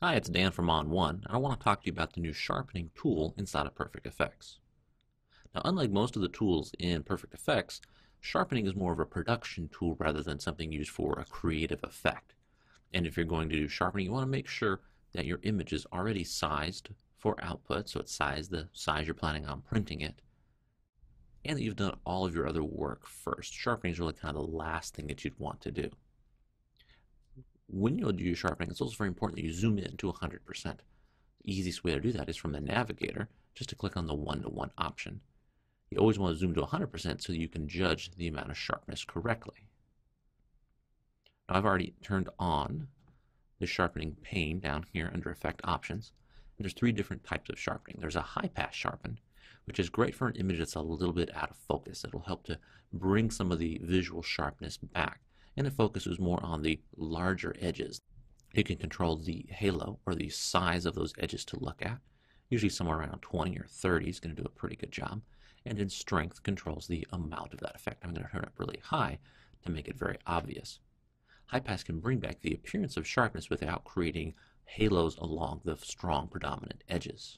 Hi, it's Dan from onOne, and I want to talk to you about the new sharpening tool inside of Perfect Effects. Now, unlike most of the tools in Perfect Effects, sharpening is more of a production tool rather than something used for a creative effect. And if you're going to do sharpening, you want to make sure that your image is already sized for output, so it's sized the size you're planning on printing it, and that you've done all of your other work first. Sharpening is really kind of the last thing that you'd want to do. When you'll do your sharpening, it's also very important that you zoom in to 100%. The easiest way to do that is from the navigator, just to click on the one-to-one option. You always want to zoom to 100% so that you can judge the amount of sharpness correctly. Now I've already turned on the sharpening pane down here under Effect Options. And there's three different types of sharpening. There's a high pass sharpen, which is great for an image that's a little bit out of focus. It'll help to bring some of the visual sharpness back, and it focuses more on the larger edges. You can control the halo or the size of those edges to look at. Usually somewhere around 20 or 30 is going to do a pretty good job. And in strength controls the amount of that effect. I'm going to turn it really high to make it very obvious. High pass can bring back the appearance of sharpness without creating halos along the strong predominant edges.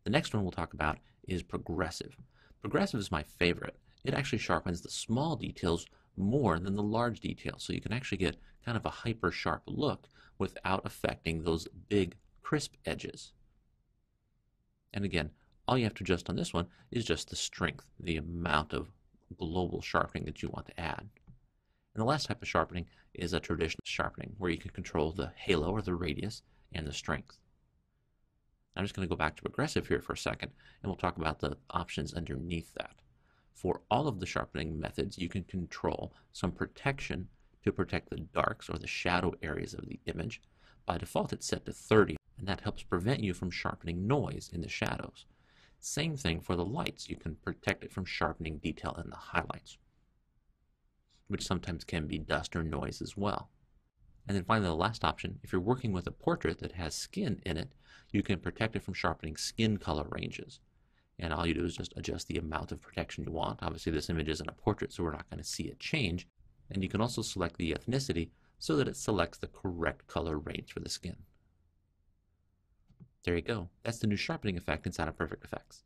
The next one we'll talk about is progressive. Progressive is my favorite. It actually sharpens the small details more than the large details, so you can actually get kind of a hyper sharp look without affecting those big crisp edges. And again, all you have to adjust on this one is just the strength, the amount of global sharpening that you want to add. And the last type of sharpening is a traditional sharpening, where you can control the halo or the radius and the strength. I'm just going to go back to progressive here for a second, and we'll talk about the options underneath that. For all of the sharpening methods, you can control some protection to protect the darks or the shadow areas of the image. By default, it's set to 30, and that helps prevent you from sharpening noise in the shadows. Same thing for the lights. You can protect it from sharpening detail in the highlights, which sometimes can be dust or noise as well. And then finally, the last option, if you're working with a portrait that has skin in it, you can protect it from sharpening skin color ranges. And all you do is just adjust the amount of protection you want. Obviously, this image isn't a portrait, so we're not going to see it change. And you can also select the ethnicity so that it selects the correct color range for the skin. There you go. That's the new sharpening effect inside of Perfect Effects.